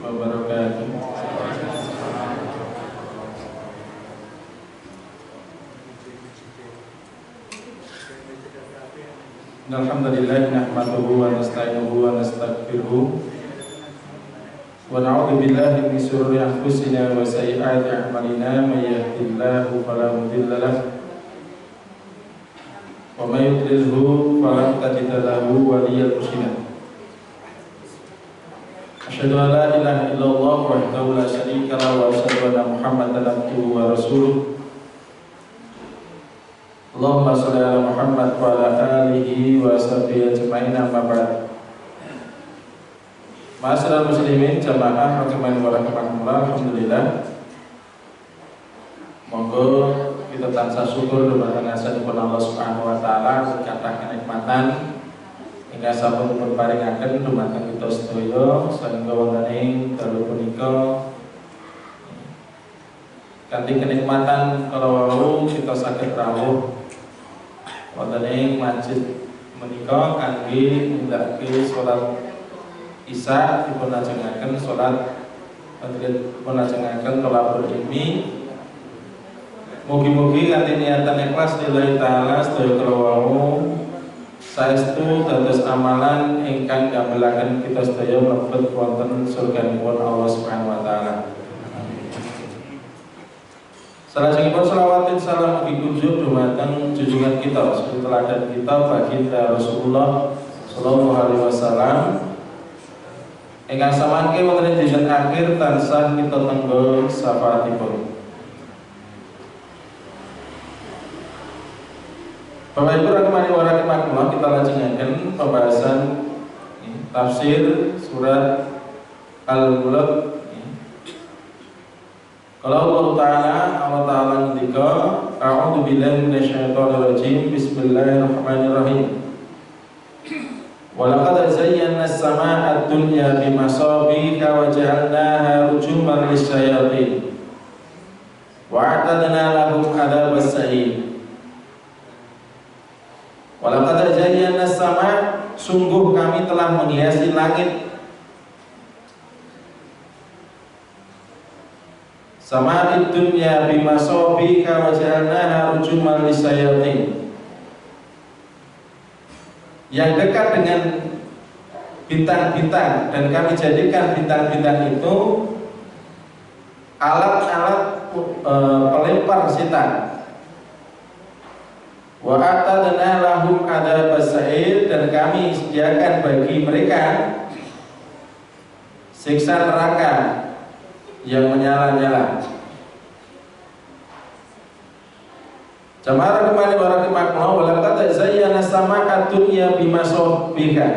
wabarakatuh. Alhamdulillah nahmaduhu wa nasta'inuhu wa nastaghfiruh wa na'udzu billahi min shururi anfusina wa sayyiati a'malina may yahdihillahu fala mudilla lahu wa may yudlilhu fala tajida lahu waliyyan mursyida. Asyhadu an la ilaha illallah wahdahu la syarika lahu wa asyhadu anna Muhammadan abduhu wa rasuluh. Allahumma sholli ala Muhammad wa ala alihi wa sahbihi ajma'in, amma ba'd. Ma'asyiral muslimin jamaah rahimani wa rahimakumullah. Alhamdulillah. Monggo kita tansah syukur dumateng asmanipun Allah Subhanahu wa taala berkatah kenikmatan ingkang sampun diparingaken dumateng kita sedaya sehingga wonten ing dalu punika kanthi kenikmatan kalawau kita saged rawuh wonten ing masjid menika kangge nindakake salat Isya dipun lajengaken salat dipun lajengaken thalabul ilmi. Mugi-mugi kanthi niatan ikhlas lillahi taala sedaya kalawau saestu dados amalan ingkang gamelaken kita sedaya mlebet wonten surganipun Allah Subhanahu wa taala. Salajengipun shalawat salam mugi kunjuk dumateng junjungan kita, teladan kita baginda Rasulullah sallallahu alaihi wasallam ingkang samangke wonten ing dinten akhir tansah kita tenggo syafaatipun. Bapak Ibu rahimani wa rahimakumullah, kita lajengaken pembahasan tafsir surat Al-Mulk. Kalau Allah Ta'ala ngendika, a'udzu billahi minasyaitonir rajim, bismillahirrahmanirrahim. Wa laqad zayyana as-samaa'a ad-dunya bimasabiha wa ja'alnaha rujuman lis-syayatin wa a'tadna lahum 'adzabas sa'ir. Wa laqad zayyana as-samaa'a, sungguh kami telah menghiasi langit sama'id dunya bimasabiha wa ja'alnaha rujuman lis-syayatin, yang dekat dengan bintang-bintang, dan kami jadikan bintang-bintang itu alat-alat pelempar setan. Wa atadna lahum adzabas sa'ir, dan kami sediakan bagi mereka siksa neraka yang menyala-nyala. Jamaah kembali barakallahu wa laqad zayyana as-samaa'a ad-dunya bimasabiha,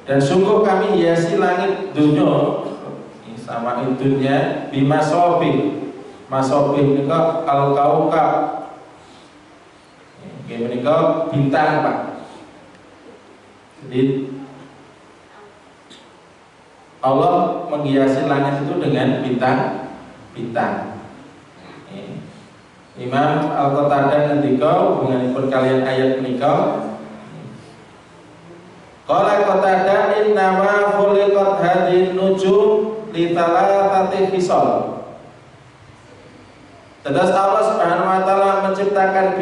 dan sungguh kami hiasi langit dunya, sama dunya bimasabih. Masabih menika al-kaukab, nggih menika bintang, Pak. Jadi Allah menghiasi langit itu dengan bintang-bintang. Imam Al-Qatadah ngendika hubunganipun kalian ayat menika. Qala Qatadah innama khuliqat hadhihi nujum li thalathati khisal. Terus Allah Subhanahu wa taala menciptakan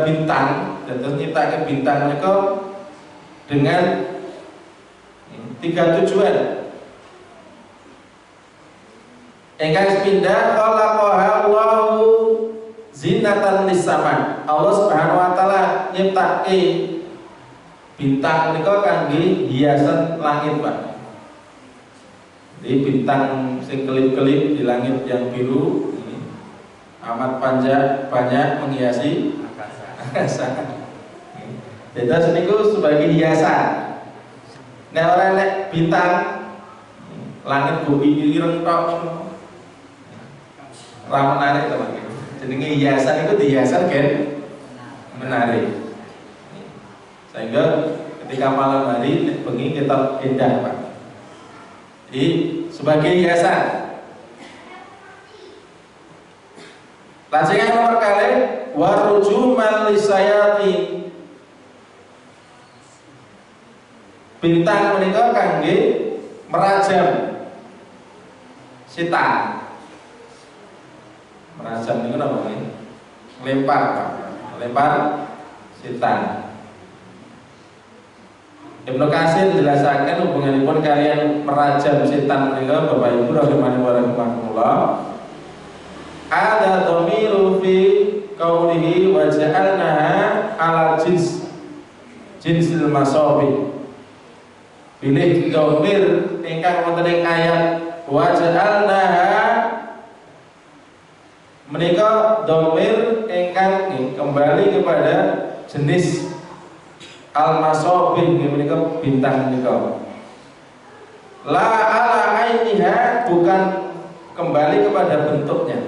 bintang, terus menciptakan bintang menika dengan 3 tujuan. Engkang sepindah khalaqaha Allahu zinatan lis-sama. Allah Subhanahu wa taala nyiptake bintang menika kangge hiasan langit, Pak. Jadi bintang sing kelip-kelip di langit yang biru ini amat banyak menghiasi angkasa. Jadi niku sebagai hiasan. Nek ora nek bintang langit bumi ireng tok ra menarik to, Pak. Jenenge hiasan itu dihiasan kan menarik. Sehingga ketika malam hari bengi kita indah, Pak. Jadi sebagai hiasan. Lajengan nomor kali warujuman lisayati, bintang menika kangge merajam setan. Merajam itu namanya lempar, lempar setan. Ibnu Katsir menjelaskan hubunganipun kalian merajam setan menika Bapak Ibu rahimanipun. Ada dhamiru fi qaulihi wa ja'alnaha ala jinsil masabi. Pilih dhamir ingkang wonten ing ayat wa ja'alnaha menika dhamir ingkang kembali kepada jenis al-masobih menika bintang menika. La ala ainiha bukan kembali kepada bentuknya.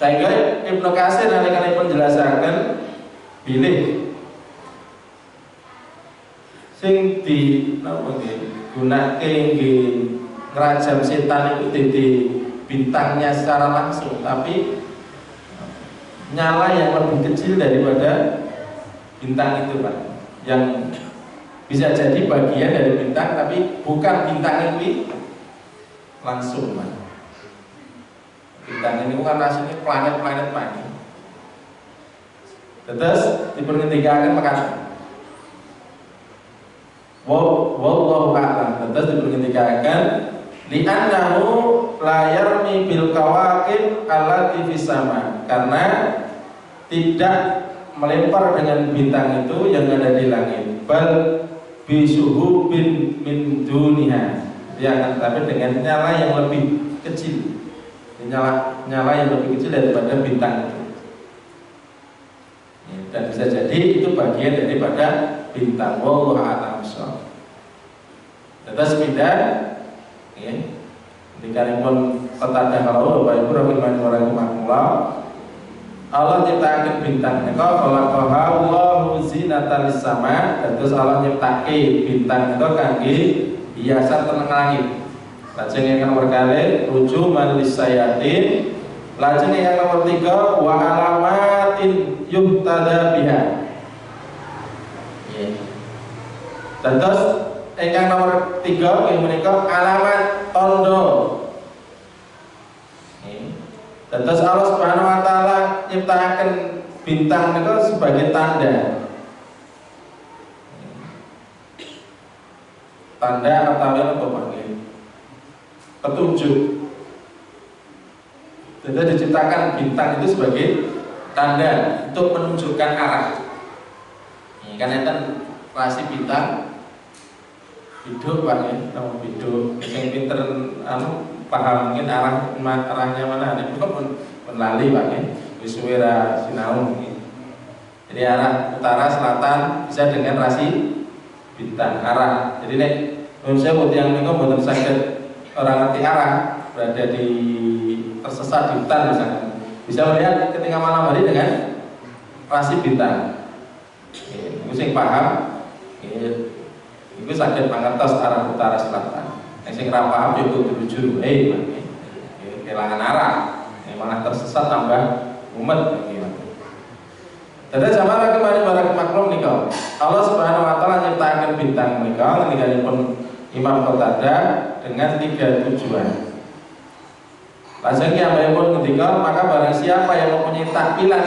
Sehingga Ibnu Katsir nalikanipun menjelaskan bilih sing di napa nggih gunake nggih ngrajam setan itu dadi bintangnya secara langsung, tapi nyala yang lebih kecil daripada bintang itu, Pak, yang bisa jadi bagian dari bintang tapi bukan bintang itu langsung, Pak. Bintang ini bukan aslinya planet-planet, Pak. Terus diperhentikan makan. Wallahu a'lam. Terus diperhentikan li'annahu la yarmi bil kawakib allati fis sama, karena tidak melempar dengan bintang itu yang ada di langit, bal bisuhu bin min duniha, ya kan, tapi dengan nyala yang lebih kecil, nyala yang lebih kecil daripada bintang itu, dan bisa jadi itu bagian daripada bintang. Wallahu a'lam. Terus pindah, ya, dikaripun Qatadah kalau Bapak Ibu rahimahullah, Allah nyiptakan bintang menika khalaqaha Allahu zinatan lis-sama. Terus Allah nyiptake bintang itu kangge hiasan teng langit. Lajeng yang nomor kali rujuman lis-sayatin. Lajeng yang nomor 3 wa alamatin yuhtada biha. Terus yang nomor 3 yang menika alamat tondo. Terus Allah Subhanahu wa taala nyiptakan bintang itu sebagai tanda. Tanda atau apa panggil? Petunjuk. Jadi diciptakan bintang itu sebagai tanda untuk menunjukkan arah. Karena kan rasi bintang hidup, Pak, ya, nama hidup. Yang pinter paham mungkin arahnya mana, ini pun lali, Pak, ya. Wisuwira sinau. Jadi arah utara selatan bisa dengan rasi bintang arah. Jadi nek manusia buat yang mereka buat sakit orang ngerti arah, berada di tersesat di hutan misalnya, bisa melihat ketika malam hari dengan rasi bintang. Itu sing paham, itu sakit mangertos arah utara selatan. Yang sing ra paham yo kudu jujur, kelangan arah, malah tersesat tambah umat. Jadi sama kemarin barang maklum nika. Allah Subhanahu wa taala nyiptakan bintang nika ninggalipun Imam Qatadah dengan 3 tujuan. Lajeng pun ketika maka barang siapa yang mempunyai takbilan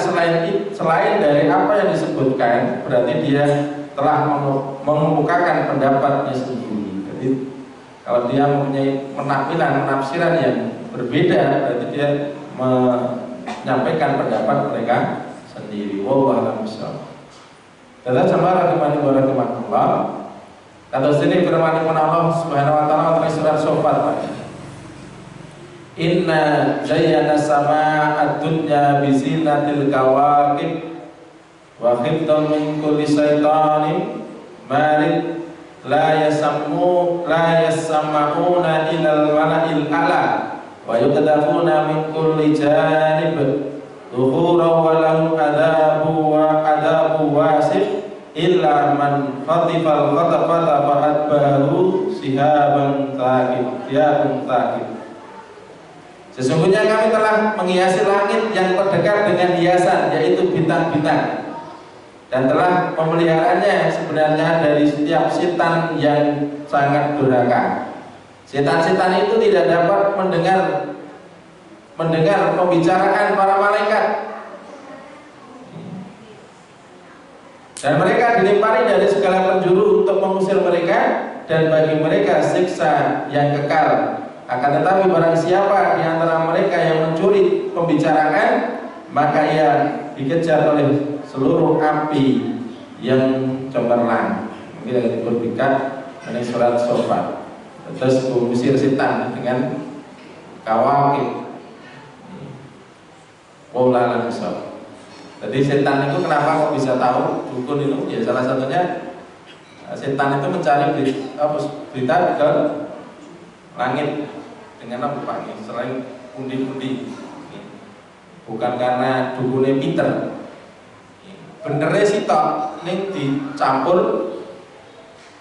selain dari apa yang disebutkan, berarti dia telah mengemukakan pendapatnya sendiri. Jadi kalau dia mempunyai penampilan penafsiran yang berbeda, berarti dia menyampaikan pendapat mereka sendiri. Wallahu a'lam bishawab. Dalam sama rahimahullah, kata sini firman Allah Subhanahu wa taala dalam surat Shofar, inna zayyana sama'ad dunya bizinatil kawakib wa khiftan min kulli syaitanin marid la yasma'una ilal mala'il a'la wa yuqdafuna min kulli janib dhuhuran wa lahum adabu wasif illa man khatifal khatafata fa'adbahu sihaban thaqib. Sesungguhnya kami telah menghiasi langit yang terdekat dengan hiasan, yaitu bintang-bintang, dan telah memeliharanya sebenarnya dari setiap setan yang sangat durhaka. Setan-setan itu tidak dapat mendengar pembicaraan para malaikat, dan mereka dilempari dari segala penjuru untuk mengusir mereka, dan bagi mereka siksa yang kekal. Akan tetapi barang siapa di antara mereka yang mencuri pembicaraan, maka ia dikejar oleh seluruh api yang cemerlang. Kita diberikan ini surat Sofat. Terus mengusir setan dengan kawakib. Wallahu a'lam. Jadi setan itu kenapa kok bisa tahu dukun itu? Ya salah satunya setan itu mencari berita ke langit dengan apa Pak? Selain pundi-pundi. Bukan karena dukunnya pinter. Benernya sih tok ning dicampur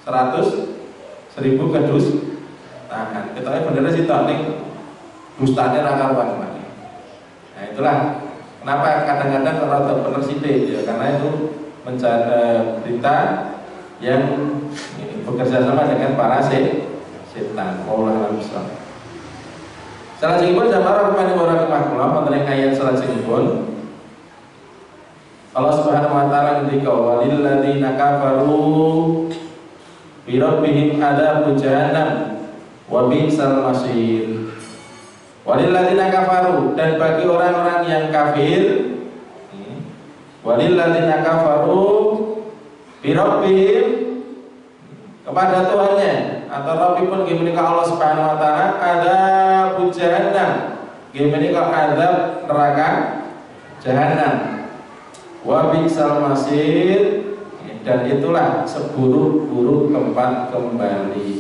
100.000 kedus tangan. Ketoknya benernya sih tok ning dustane ra karuan. Nah itulah kenapa kadang-kadang kalau bener sithik ya, karena itu mencari berita yang bekerja sama dengan para setan. Wallahu a'lam. Salajengipun jamaah rahmani wa rahimakumullah wonten ayat salajengipun Allah Subhanahu wa taala ngendika walil ladzina kafaru bi rabbihim adzabun jahannam wa bi'sal masir. Walil ladzina kafaru, dan bagi orang-orang yang kafir, walil ladzina kafaru bi rabbihim, kepada Tuhannya atau Rabbipun gimana Allah Subhanahu wa taala adzabun jahannam, gimana azab neraka jahanam. Wa bi'sal masir, dan itulah seburuk-buruk tempat kembali.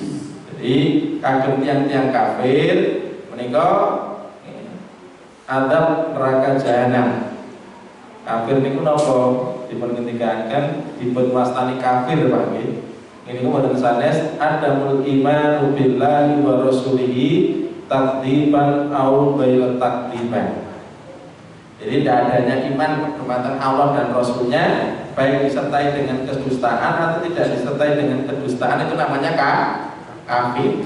Jadi kagem tiang-tiang kafir menika azab neraka jahanam. Kafir niku napa dipun ngendikaken dipun wastani kafir Pak nggih. Niku wonten sanes adamul iman billahi wa rasulihi takdziban au bail takdziban. Jadi tidak adanya iman kepada Allah dan Rasulnya, baik disertai dengan kedustaan atau tidak disertai dengan kedustaan, itu namanya kafir.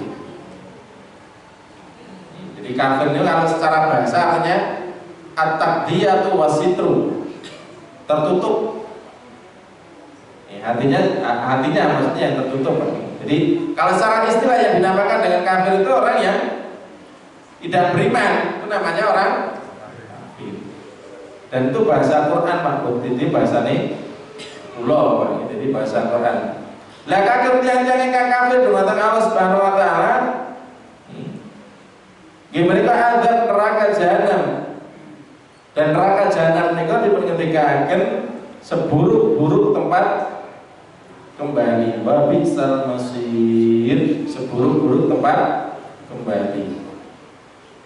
Jadi kafir itu kalau secara bahasa artinya at-taqdiyatu wasitru, tertutup. Hatinya maksudnya yang tertutup. Jadi kalau secara istilah yang dinamakan dengan kafir itu orang yang tidak beriman, itu namanya orang. Dan itu bahasa Quran Pak Bud, jadi bahasa ini ulo Pak, jadi bahasa Quran. Lah kagem tiang-tiang ingkang kafir dumateng Allah Subhanahu wa taala, gimana kok azab neraka jahanam. Dan neraka jahanam niku dipungendikaken seburuk-buruk tempat kembali. Wa bi'sal masir, seburuk-buruk tempat kembali.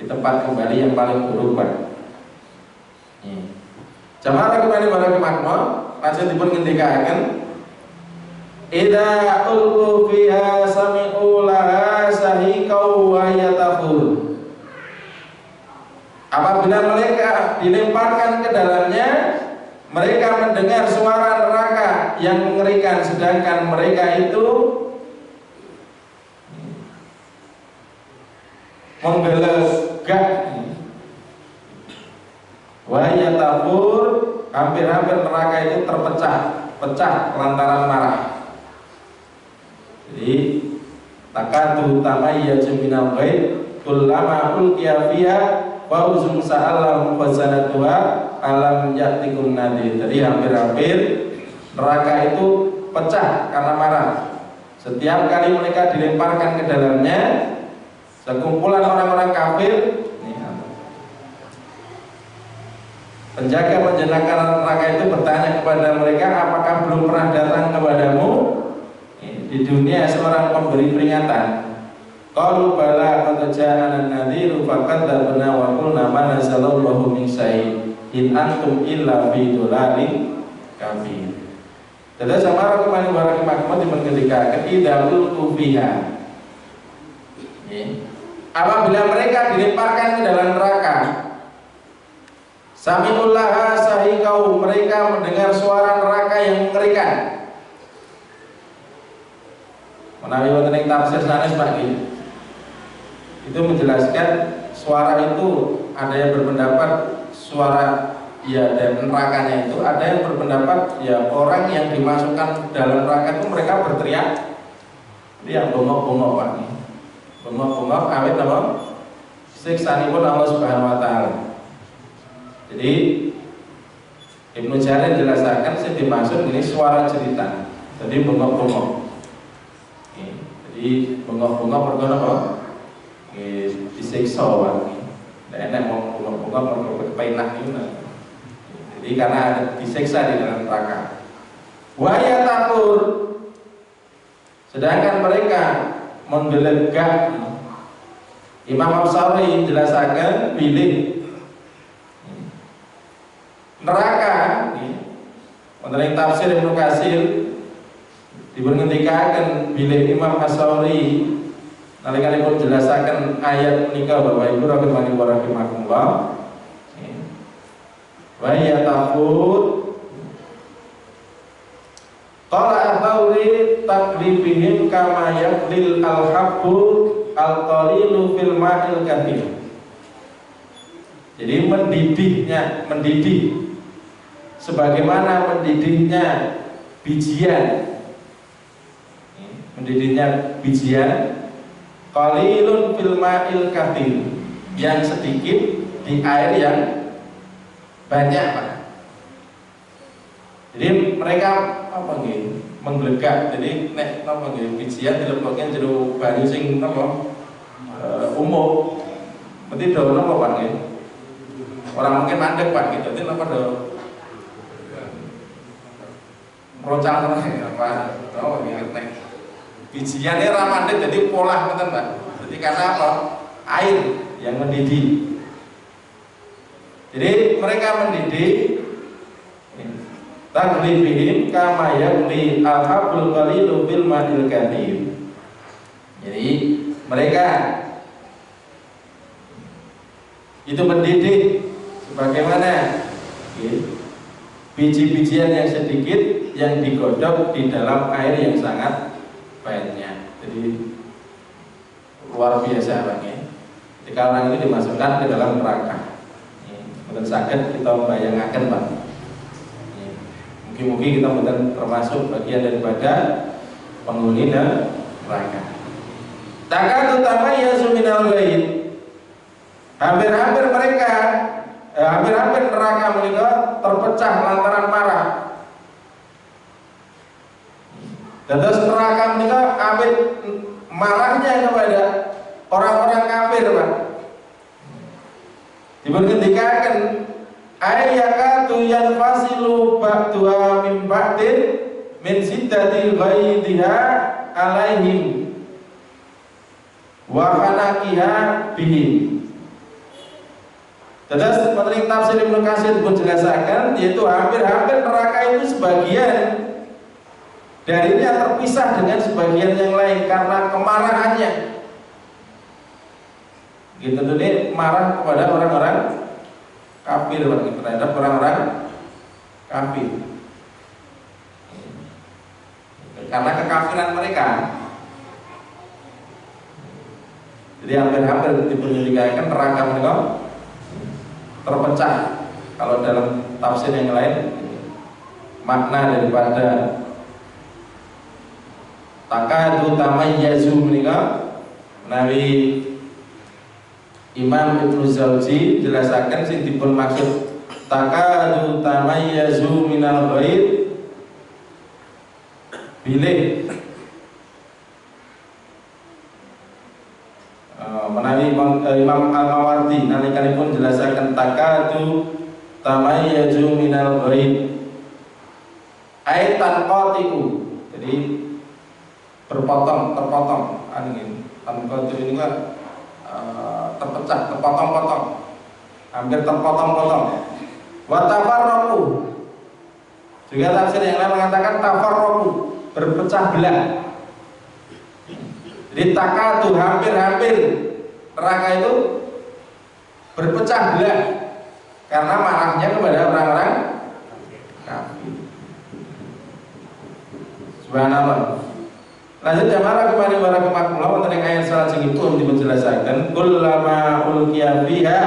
Di tempat kembali yang paling buruk Pak. Jamaah kembali pada makmur, pasal dipun ngendikaken idza ulqu fiha sami'u laha sahiqau wa yatafur. Apabila mereka dilemparkan ke dalamnya, mereka mendengar suara neraka yang mengerikan, sedangkan mereka itu menggelegak. Wahya tabur, hampir-hampir neraka itu pecah lantaran marah. Jadi takatu tamayyaju minal ghaib kullama ulqiya fiha wa uzum sa'alam khazanatuha alam ya'tikum nadir. Jadi hampir-hampir neraka itu pecah karena marah. Setiap kali mereka dilemparkan ke dalamnya, sekumpulan orang-orang kafir, penjaga neraka itu bertanya kepada mereka, apakah belum pernah datang kepadamu di dunia seorang pemberi peringatan? Qalu bala qad ja'ana an-nadhiru fakadzabna wa qulna ma nazalallahu min syai'in in antum illa fi dhalalin kabir. Jadi sama kembali barang makmur dimengendikaken idzaul kufiha. Apabila mereka dilemparkan ke dalam neraka, Sami'ullaha sahikau, mereka mendengar suara neraka yang mengerikan. Menawi wonten ing tafsir sanes Pak itu menjelaskan suara itu ada yang berpendapat suara ya dan nerakanya itu, ada yang berpendapat ya orang yang dimasukkan dalam neraka itu mereka berteriak dia bongok-bongok Pak. Bongok-bongok awet apa? Siksanipun Allah Subhanahu wa taala. Jadi Ibnu Jarir jelaskan sing dimaksud ini suara cerita. Jadi bengok-bengok. Jadi bengok-bengok perkara apa? Disiksa wae. Nek enek wong bengok-bengok mergo kepenak iki. Jadi karena ada disiksa di dalam neraka. Wa ya takur. Sedangkan mereka menggelegak. Imam Absari jelaskan pilih neraka menurut tafsir Ibnu Katsir diberhentikan bilih Imam As-Sauri nalikanipun jelasaken ayat menika Bapak Ibu rahimakumullah wa ya taqul qala at-tauri taqlibihim kama yaqlil al-habbu al-qalilu fil ma'il kathir. Jadi mendidih sebagaimana mendidihnya bijian, qalilun fil ma'il kathir, yang sedikit di air yang banyak Pak. Jadi mereka apa nggih menggelegak. Jadi nek napa nggih bijian dilebokke jero banyu sing napa umum mesti do napa Pak nggih. Orang mungkin mandek Pak gitu, jadi apa do meroncang apa? Oh ingat nek bijiannya ramandek jadi pola ngoten Pak. Jadi karena apa? Air yang mendidih. Jadi mereka mendidih taglibihim kama yaqli al-habul qalilu bil ma'il kathir. Jadi mereka itu mendidih sebagaimana biji-bijian yang sedikit yang digodok di dalam air yang sangat banyak. Jadi luar biasa Pak ya. Ketika orang itu dimasukkan ke dalam neraka, mungkin sakit kita bayangkan Pak. Mungkin kita mungkin termasuk bagian daripada penghuni neraka. Takatu tamayyazu minal ghaib. Hampir-hampir neraka mereka terpecah lantaran marah. Dan terus neraka mereka awet marahnya kepada orang-orang kafir Pak. Diberhentikan ayyakatu yanfasilu ba'duha min ba'din min siddati ghaidhiha alaihim wa hanakiha bihim. Terus menurut tafsir Ibnu Katsir pun jelaskan, yaitu hampir-hampir neraka itu sebagian darinya terpisah dengan sebagian yang lain karena kemarahannya. Gitu tuh marah kepada orang-orang kafir terhadap orang-orang kafir karena kekafiran mereka. Jadi hampir-hampir diperhentikan neraka mereka terpecah. Kalau dalam tafsir yang lain makna daripada takadu tamayyazu menika menawi Imam Ibnu Jauzi jelaskan sing dipun maksud takadu tamayyazu minal ghaib bilih menawi Imam Al-Mawardi nalikanipun jelaskan takadu tamayyazu minal ghaib aitan qati'u, jadi terpotong tanqatu ini kan terpecah, terpotong-potong, hampir terpotong-potong. Wa tafarraqu, juga tafsir yang lain mengatakan tafarraqu, berpecah belah. Jadi takatu hampir-hampir neraka itu berpecah belah karena marahnya kepada orang-orang kafir. Subhanallah. Lanjut jamaah kembali barakallahu wonten ing ayat salajengipun dipunjelasaken kullama ulqiya fiha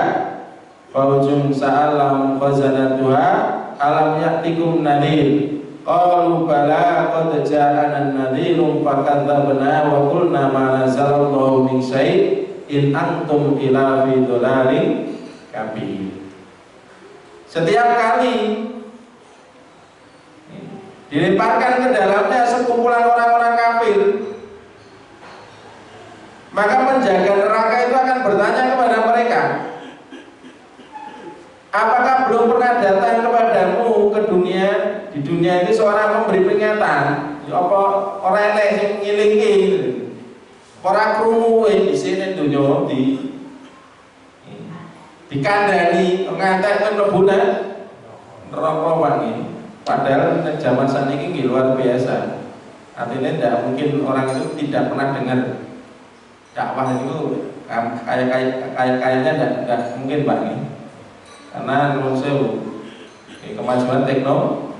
faujun sa'alam khazanatuha alam ya'tikum nadhir qalu bala qad ja'ana nadhirun fakadzabna wa qulna ma nazalallahu min syai' in antum ila fi dhalalin kabir. Setiap kali dilemparkan ke dalamnya sekumpulan orang-orang kafir, maka penjaga neraka itu akan bertanya kepada mereka, apakah belum pernah datang kepadamu ke dunia, di dunia ini seorang memberi peringatan? Apa orang lain yang ngilingi para krungu di sini dunia dikandani ngantek mlebu neraka wangi. Padahal zaman saat ini luar biasa. Artinya tidak mungkin orang itu tidak pernah dengar dakwah itu kayaknya tidak mungkin Pak ini. Karena menurut saya kemajuan teknologi.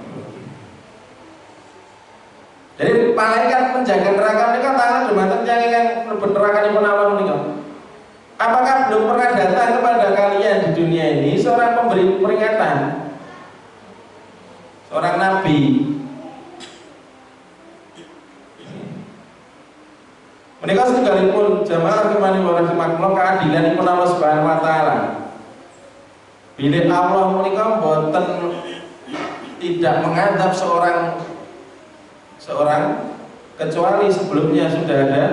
Jadi malaikat penjaga neraka ini kan tangan dumateng yang neraka di penawan ini. Apakah belum pernah datang kepada kalian di dunia ini seorang pemberi peringatan? Orang nabi. Menikah sekalipun jamaah kemana warahmatullah keadilan pun Allah Subhanahu Wa Taala. Bila Allah menikah boten tidak mengadab seorang kecuali sebelumnya sudah ada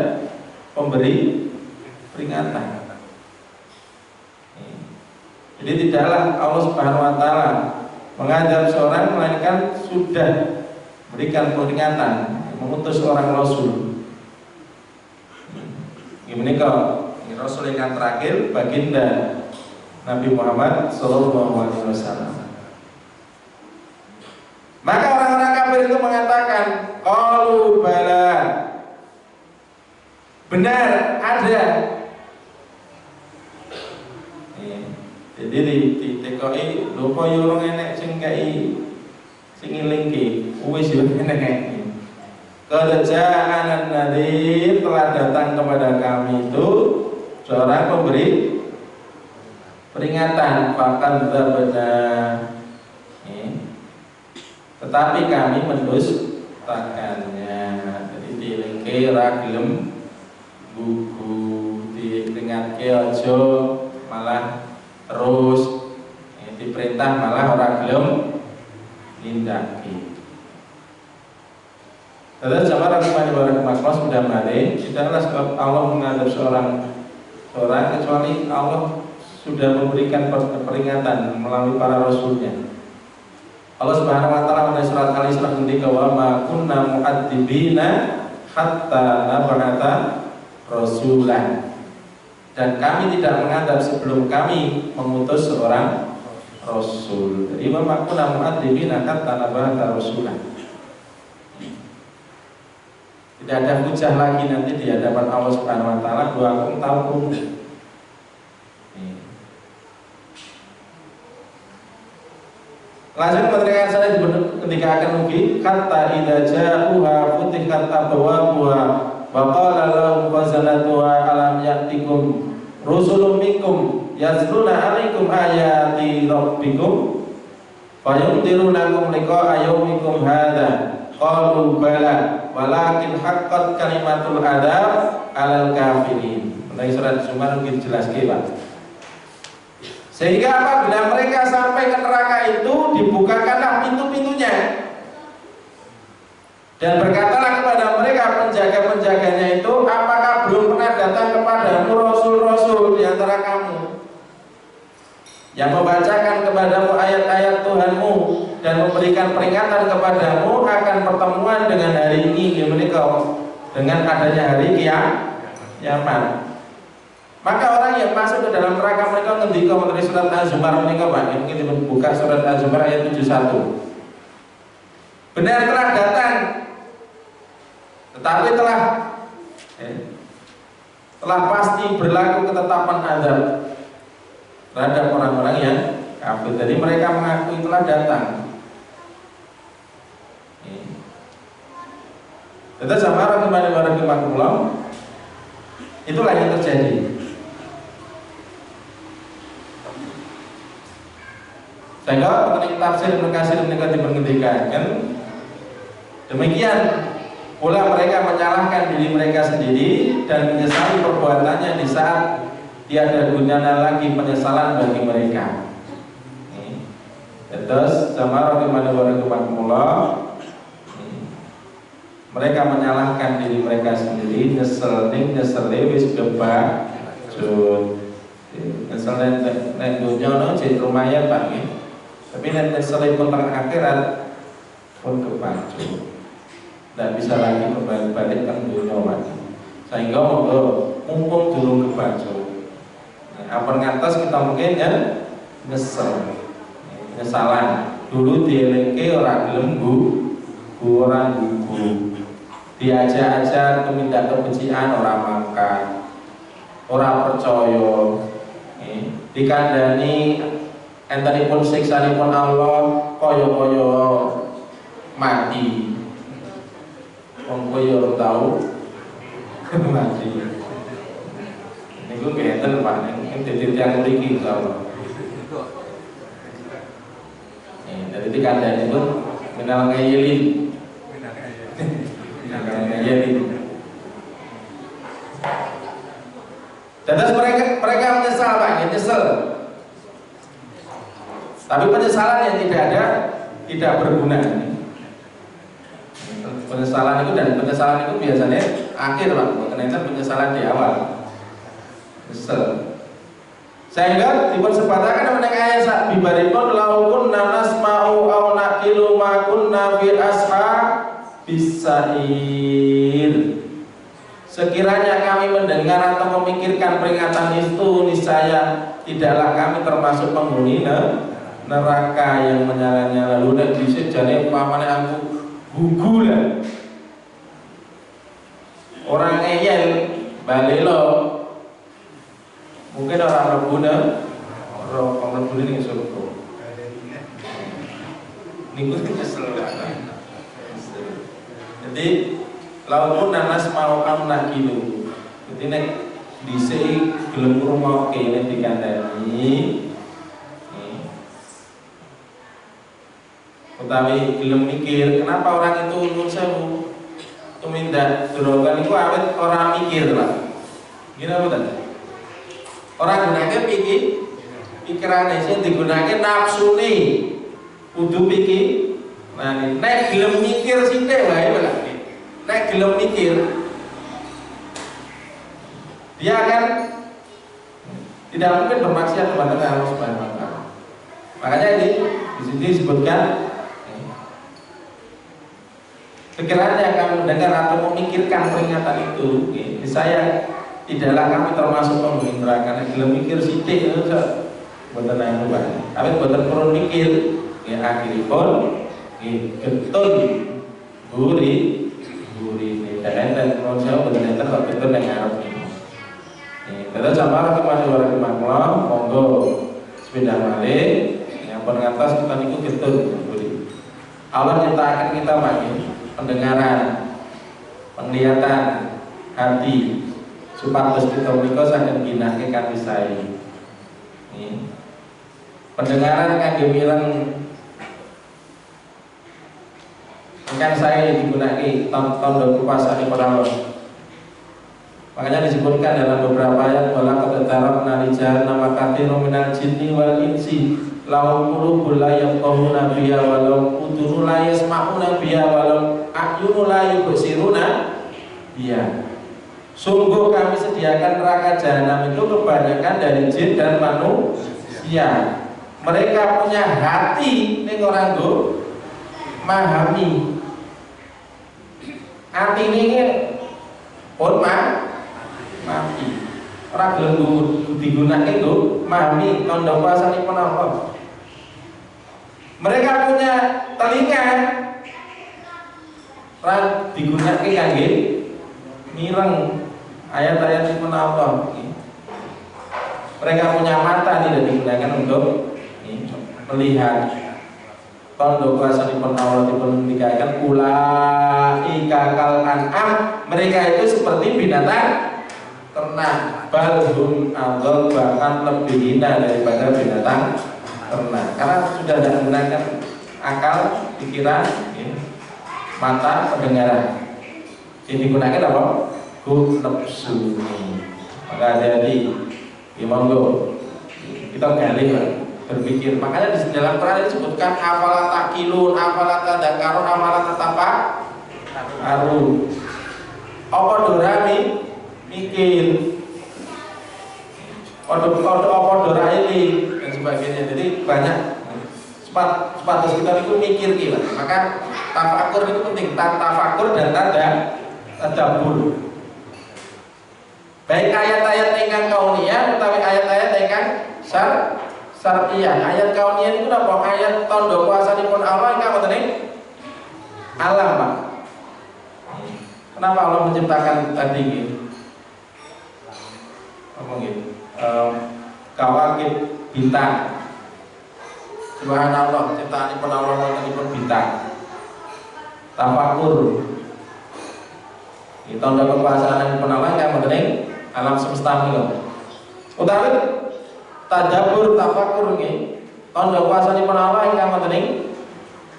pemberi peringatan. Jadi tidaklah Allah Subhanahu Wa Taala mengadab seorang melainkan sudah berikan peringatan, mengutus orang Rasul. Ini kalau Rasul yang terakhir baginda Nabi Muhammad SAW. Maka orang-orang kafir itu mengatakan, qalu bala, benar ada. Jadi di TKI lupa yurung enek sing kai sing ngelingki wis yo enek. Qad ja'ana nadhir, telah datang kepada kami itu seorang pemberi peringatan, fakadzabna. Tetapi kami mendustakannya. Jadi dilingki ra gelem buku, diperingatke aja malah terus diperintah malah orang gelem nindaki. Dalam zaman Rasulullah SAW sudah mari, tidaklah sebab Allah mengadab seorang kecuali Allah sudah memberikan peringatan melalui para rasulnya. Allah Subhanahu Wa Taala pada surat Al-Isra ketika wa ma kunna mu'adzibina hatta nab'atha rasulan. Dan kami tidak mengadab sebelum kami mengutus seorang rasul. Jadi wa ma kunna mu'adzibina hatta nab'atha rasulan. Tidak ada hujah lagi nanti di hadapan Allah Subhanahu Wa Taala doakum taukum. Lanjut ketika saya ketika akan ugi kata idza ja'uha futihat abwabuha wa qala lahum khazanatuha alam ya'tikum rusulun minkum yatluna 'alaikum ayati rabbikum fayundirunakum liqa'a yaumikum hadza qalu bala walakin haqqat kalimatul adzab 'alal kafirin. Mengenai surat Zumar mungkin jelas Pak. Sehingga apabila mereka sampai ke neraka itu dibukakanlah pintu-pintunya dan berkatalah kepada mereka penjaga-penjaganya itu, apakah belum pernah datang kepadamu rasul-rasul di antara kamu yang membacakan kepadamu ayat-ayat Tuhanmu dan memberikan peringatan kepadamu akan pertemuan dengan hari ini dengan adanya hari kiamat. Maka orang yang masuk ke dalam neraka mereka ngendika mengenai surat Az-Zumar menika Pak, mungkin dibuka surat Az-Zumar ayat 71. Benar telah datang, tetapi telah pasti berlaku ketetapan azab terhadap orang-orang yang kafir. Jadi mereka mengaku telah datang. Tetap sama orang kemana itulah yang terjadi. Sehingga penting tafsir berkasih mereka dipengendikan. Demikian pula mereka menyalahkan diri mereka sendiri dan menyesali perbuatannya di saat tiada gunanya lagi penyesalan bagi mereka. Terus sama rahimahullah, mereka menyalahkan diri mereka sendiri, nyesel wis kebacut. Nyesel nek dunya no jadi lumayan Pak nggih. Tapi nek nyesel pun teng akhirat pun kebacut. Tidak bisa lagi kembali ke dunia lagi. Sehingga mumpung dulu kebacut. Apa ngantos kita mungkin ya nyesel. Nyesalan. Dulu dielengke ora gelem orang gugu. Diajak-ajak tumindak kebencian orang makan, orang percaya, dikandani entanipun siksanipun Allah kaya-kaya mati. Wong kowe tahu mati. Niku ngeten Pak, ning dadi tiyang mriki insyaallah. Jadi dikandani pun menal ngayeli. Terus mereka menyesal Pak, nyesel. Tapi penyesalan yang tidak berguna. Penyesalan itu biasanya akhir Pak, karena penyesalan di awal. Nyesel. Sehingga dipersepatakan dengan ayat saat bibaripun laukun nanas mau au nakilu makun nafir asha bisair. Sekiranya kami mendengar atau memikirkan peringatan itu, niscaya tidaklah kami termasuk penghuni neraka yang menyala-nyala. Lalu nek dhisik jane upamane aku gugu lah. Orang ngeyel balelo. Mungkin orang rebuna, orang rebuna ini surga. Niku kesel. Jadi laupun nanas mau kamu nakilu. Jadi nek dhisik gelem rumah kene dikandani. Utawi gelem mikir, kenapa orang itu nyuwun sewu? Tumindak drogan iku awet ora mikir lah. Gila betul. Orang gunake pikirane sing digunake nafsune. Kudu pikir. Nah, nek gelem mikir sithik wae lho. Nek gelem mikir dia akan tidak mungkin bermaksiat kepada Allah Subhanahu wa taala. Makanya di sini disebutkan sekiranya kamu mendengar atau memikirkan peringatan itu, saya tidaklah kami termasuk penghuni neraka. Karena gelem mikir sithik itu mboten anu wae. Tapi mboten perlu mikir, ya akhiripun getun buri dan kalau saya benar-benar kok getun nek arep. Kita sama rahimah monggo sepeda malih yang pun ngatas kita niku getun buri. Allah nyiptakan kita makin pendengaran, penglihatan, hati supados kita menika saged ginake kanthi sae. Pendengaran kangge mireng kan saya digunakan tanda kuasa di Allah. Makanya disebutkan dalam beberapa ayat wala qad tarakna li jahannama katsiran minal jinni wal insi lahum qulubun la yafqahuna biha wa lahum udhunun la yasma'una biha wa lahum a'yunun la yubsiruna biha. Sungguh kami sediakan neraka jahanam itu kebanyakan dari jin dan manusia. Mereka punya hati ning ora nggo memahami. Hati ini pun mati. Ora gelem digunakake nggo memahami tanda kuasanipun Allah. Mereka punya telinga ora digunakake kangge mireng ayat-ayatipun Allah. Mereka punya mata tidak digunakan untuk melihat tondo kuasanipun Allah dipun nikahaken ulaika kal an'am, mereka itu seperti binatang ternak, balhum adol, bahkan lebih hina daripada binatang ternak, karena sudah tidak menggunakan akal, pikiran, mata, pendengaran. Ini digunakan apa? Nafsu. Maka hati-hati, monggo kita gali berpikir. Makanya di dalam Quran disebutkan apalah takilun, apalah tadakkarun, apalah tatafakkarun. Apa dorami mikir, apa doraili dan sebagainya. Jadi banyak sepatus kita itu mikir gila. Maka tafakur itu penting, tafakur dan tadabbur. Baik ayat-ayat ingkang kauniyah utawi ayat-ayat ingkang syar'iyah. Ayat kauniyah itu apa? Ayat tondo kuasanipun Allah ingkang wonten ing alam, Pak. Kenapa Allah menciptakan tadi gitu? Ngomong gitu. Kawakib bintang. Subhanallah, ciptaanipun Allah wontenipun bintang. Tafakur. Itu tondo kekuasaanipun Allah ingkang wonten ing alam semesta menika. Utawi tadabbur tafakur nggih, tondo kuasanipun Allah ingkang wonten ing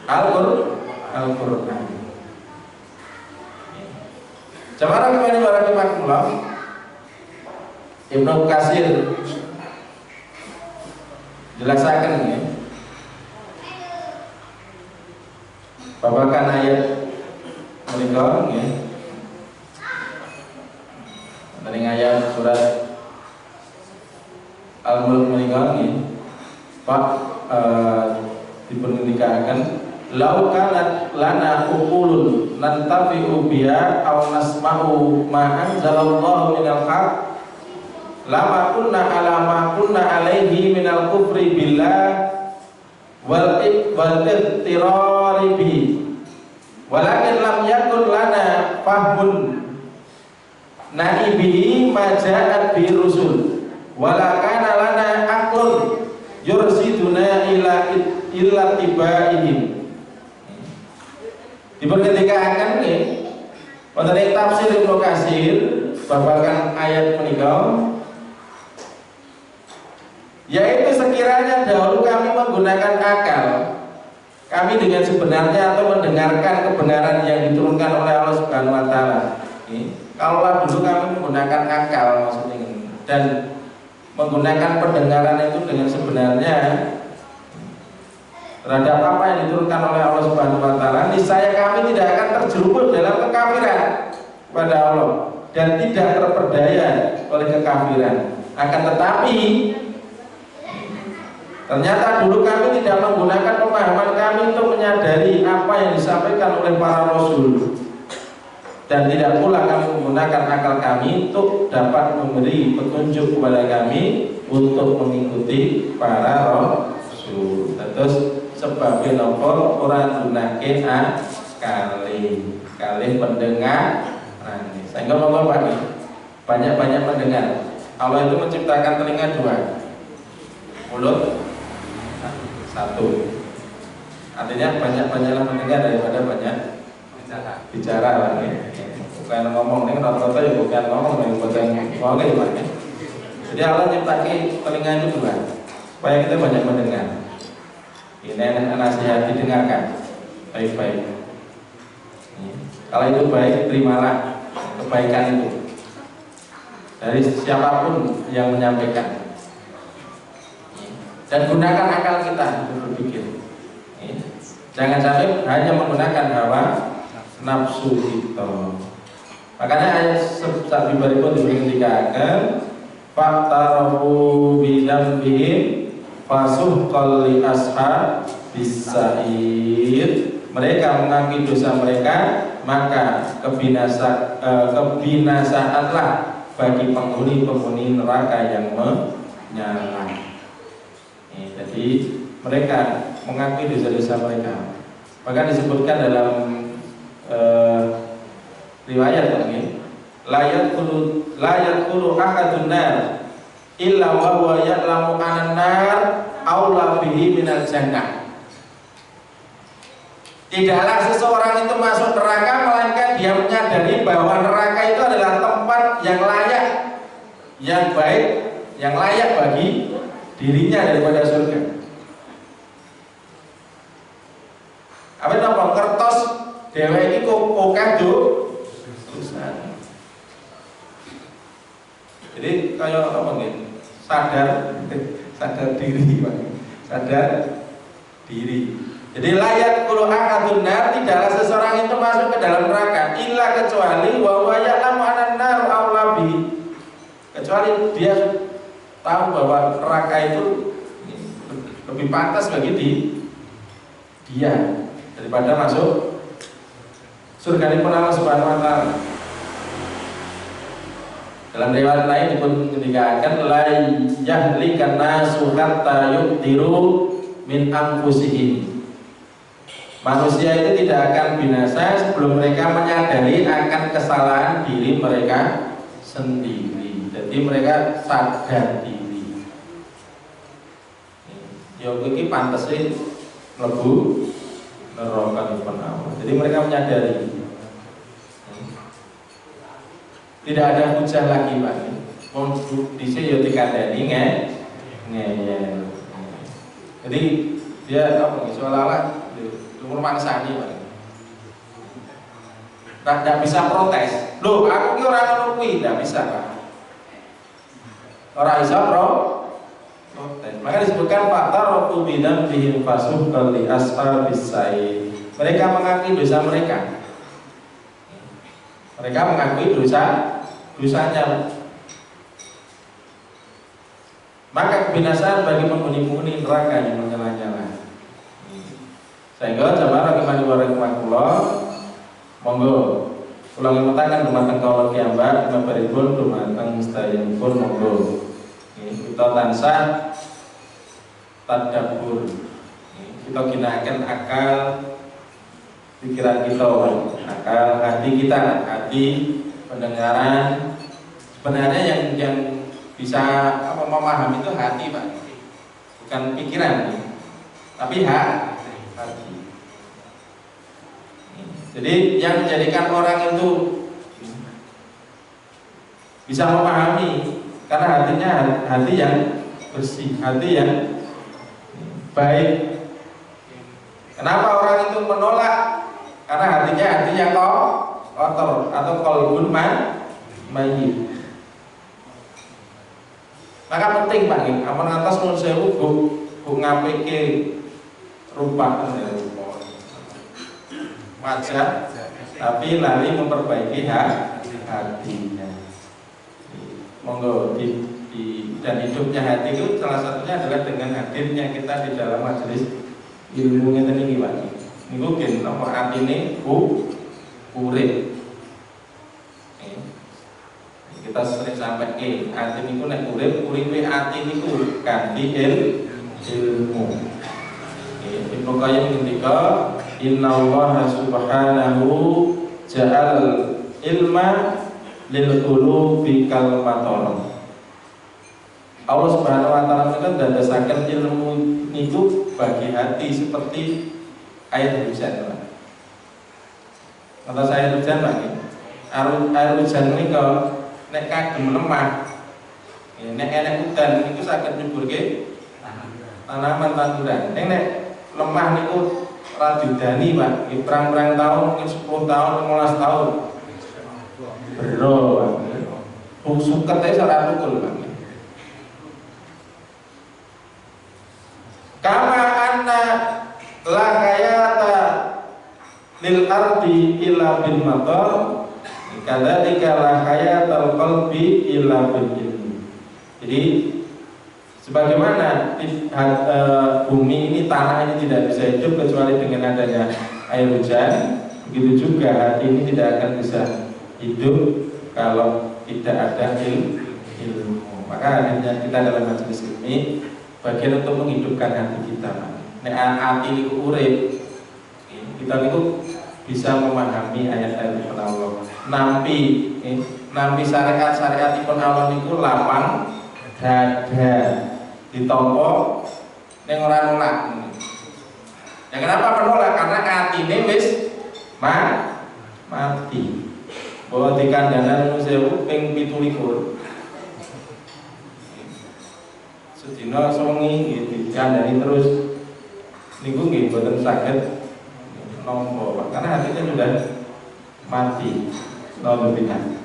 Al-Qur'an. Jamaah kemana barakallahu Ibnu Katsir jelasaken nggih. Babakan ayat menika nggih. Tadi ayat surat Al-Mulk menika nggih. Pak dipun ngendikaken lau kanat lana uqulun nantafi'u biha aw nasma'u ma anzalallahu minal haq lama kunna ala ma kunna alaihi minal kufri billah wal ittirari bihi walakin lam yakun lana fahmun naibihi maja'at bi rusul wala kana lana aqlun yursiduna illa tibaihim. Diperketikakan nih wonten ing tafsir Ibnu Katsir babagan ayat menika, yaitu sekiranya dahulu kami menggunakan akal, kami dengan sebenarnya atau mendengarkan kebenaran yang diturunkan oleh Allah Subhanahu wa taala. Kalaulah dulu kami menggunakan akal maksudnya dan menggunakan pendengaran itu dengan sebenarnya terhadap apa yang diturunkan oleh Allah Subhanahu wa taala, niscaya kami tidak akan terjerumus dalam kekafiran kepada Allah dan tidak terperdaya oleh kekafiran. Akan tetapi ternyata dulu kami tidak menggunakan pemahaman kami untuk menyadari apa yang disampaikan oleh para rasul, dan tidak pula kami menggunakan akal kami untuk dapat memberi petunjuk kepada kami untuk mengikuti para rasul. Terus sebabnya nopo orang gunake kali pendengar. Sehingga mau banyak mendengar. Allah itu menciptakan telinga 2, mulut 1. Artinya banyak-banyaklah mendengar daripada banyak bicara lah ya. Bukan ngomong nih, rata-rata ya bukan ngomong, bukan ngomong ya. Jadi Allah menciptakan telinga itu 2 supaya kita banyak mendengar. Ini nasihat didengarkan baik-baik. Kalau itu baik, terimalah kebaikan itu dari siapapun yang menyampaikan. Dan gunakan akal kita untuk berpikir. Jangan sampai hanya menggunakan hawa nafsu kita. Makanya ayat sabi baripun diberikan faqtarafu bi dzambihim fasuhqal li ashabis sa'ir. Mereka mengakui dosa mereka, maka kebinasaanlah bagi penghuni neraka yang menyala. Jadi mereka mengakui dosa-dosa mereka. Maka disebutkan dalam riwayat ini, la yadkhulu ahadun nar illa wa huwa ya'lamu anan nar aula bihi minal jannah. Tidaklah seseorang itu masuk neraka melainkan dia menyadari bahwa neraka itu adalah tempat yang layak, yang baik, yang layak bagi dirinya daripada surga. Apa nama kertas dewa ini kok kado? Jadi kayak apa gitu? Sadar diri, Pak. Sadar diri. Jadi layak qulu ahadun nar, tidaklah seseorang itu masuk ke dalam neraka illa kecuali wa huwa ya'lamu anna nar aula bi. Kecuali dia tahu bahwa neraka itu lebih pantas bagi dia daripada masuk surga pun Allah Subhanahu wa taala. Dalam riwayat lain pun dikatakan la yahlikan nasu hatta yuqdiru min anfusihim. Manusia itu tidak akan binasa sebelum mereka menyadari akan kesalahan diri mereka sendiri. Jadi mereka sadar diri. Ya iki pantese mlebu neraka Allah. Jadi mereka menyadari. Tidak ada hujah lagi, Pak. Wong dhisik ya dikandani ngeyel. Jadi dia apa seolah-olah umur mangsani, Pak. Tidak bisa protes. Loh, aku ki ora ngono kuwi, tidak bisa, Pak. Ora bisa protes. Maka disebutkan faktor waktu bidang bihim fasuh kali ashabis sa'id. Mereka mengakui dosa mereka. Mereka mengakui dosanya. Maka kebinasaan bagi penghuni-penghuni neraka yang menyala-nyala. Sehingga jamaah rahimani wa rahimakumullah, monggo kula ngemetaken dumateng kawula piyambak mabaripun dumateng sedayanipun monggo kita tansah tadabbur. Kita gunakan akal pikiran kita, akal hati kita, hati pendengaran. Sebenarnya yang bisa memahami itu hati, Pak, bukan pikiran, tapi hati. Jadi yang menjadikan orang itu bisa memahami karena hatinya hati yang bersih, hati yang baik. Kenapa orang itu menolak? Karena hatinya hati yang kotor atau qalbun mayyit. Maka penting, Pak, amun atas mun sewu bu ngapike rupa wajah, tapi lari memperbaiki hatinya. Monggo dan hidupnya hati itu salah satunya adalah dengan hadirnya kita di dalam majelis ilmu ngeten iki, Pak. Niku gen nomor atine urip. Kita sering sampai ati niku nek uripe ati niku kanthi ilmu. Ibnu Qayyim ngendika innallaha subhanahu ja'al ilma lil qulubi kal matar. Allah Subhanahu wa taala menika ndadosaken ilmu niku bagi hati seperti air hujan. Kata saya hujan, Pak. Air hujan menika nek kagem lemah, nek enek udan niku saged nyuburke tanaman tanduran. Nek lemah niku radidani, Pak. Perang-perang tahun mungkin 10 tahun, 15 tahun. Bro, suket ae ora tukul, Pak. Kama anna la hayata lil ardi illa bil matar, kadzalika la hayatal qalbi illa bil ilmi. Jadi sebagaimana bumi ini, tanah ini tidak bisa hidup kecuali dengan adanya air hujan, begitu juga hati ini tidak akan bisa hidup kalau tidak ada ilmu. Maka akhirnya kita dalam majelis ini bagian untuk menghidupkan hati kita. Nek hati ini urip, kita itu bisa memahami ayat-ayat Allah. Nampi syariat-syariat Allah itu lapang dada, ditompo ning ora nolak. Ya kenapa menolak? Karena atine wis mati. Bahwa di kandanan sewu ping 17. Sedina sewengi nggih dikandani terus niku nggih boten saged nampa karena hatinya sudah mati. Alhamdulillah.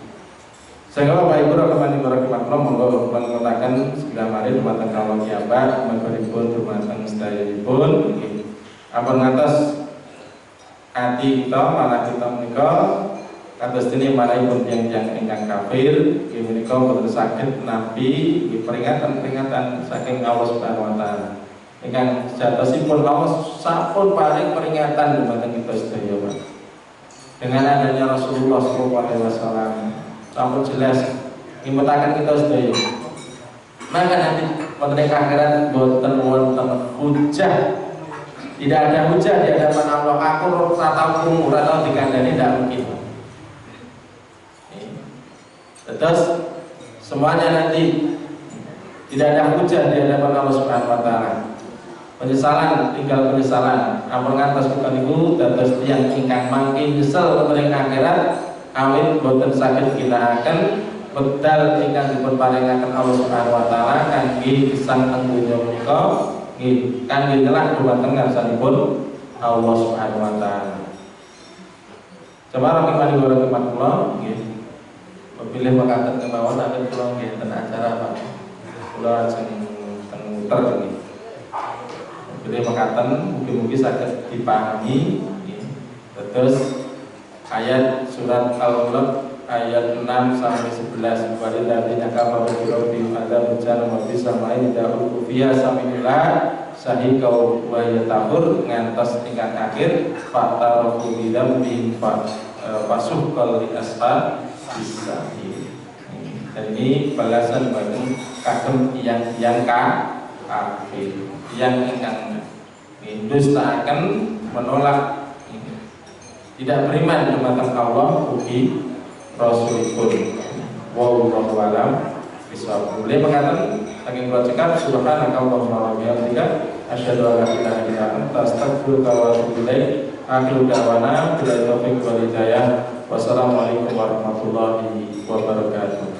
Sehingga Bapak Ibu rekan barakallahu monggo mengatakan segala mari dumateng kawula kiabat menuripun dumateng sedayanipun nggih. Ampun ngantos ati kita malah kita menika kados dene manahipun tiyang-tiyang ingkang kafir nggih menika boten saged nampi peringatan-peringatan saking Allah Subhanahu wa taala. Ingkang sejatosipun Allah sampun paring peringatan dumateng kita sedaya, Pak. Dengan adanya Rasulullah SAW sampun jelas ngimutaken kita sedaya. Maka nanti wonten akhirat boten wonten hujah. Tidak ada hujah di hadapan Allah. Aku ora tau krungu, ora tau dikandani, tidak mungkin. Terus semuanya nanti tidak ada hujah di hadapan Allah Subhanahu wa taala. Penyesalan tinggal penyesalan. Ampun ngantos bukan ibu dados tiyang ingkang mangke nyesel wonten ing akhirat awit boten saged ginakaken bedal ingkang dipun paringaken Allah Subhanahu wa taala kangge gesang teng donya menika nggih kangge ngelak dumateng ngarsanipun Allah Subhanahu wa taala. Coba kembali kula kula nggih. Pilih makaten kemawon akan kula nggih ten acara Pak. Kula ajeng teng muter nggih. Pilih makaten mugi-mugi saged dipahami nggih. Terus ayat surat Al-Mulk ayat 6 sampai 11 walilladzina kafaru bi rabbihim adzabun jahannam wa bisa main dahulu fiha samillah sahika wa yatahur ngantos tingkat akhir fatarofu bidam bihim fasuhqal li ashab bisa. Dan ini balasan bagi kagem yang kafir yang ingkang dustakan menolak tidak beriman dumateng Allah ugi Rasulipun. Wallahu a'lam bishawab. Boleh mengatakan saking kula cekap subhanaka Allahumma wa bihamdika asyhadu an la ilaha illa anta astaghfiruka wa atubu ilaik. Akhiru da'wana billahi taufiq wal hidayah. Wassalamualaikum warahmatullahi wabarakatuh.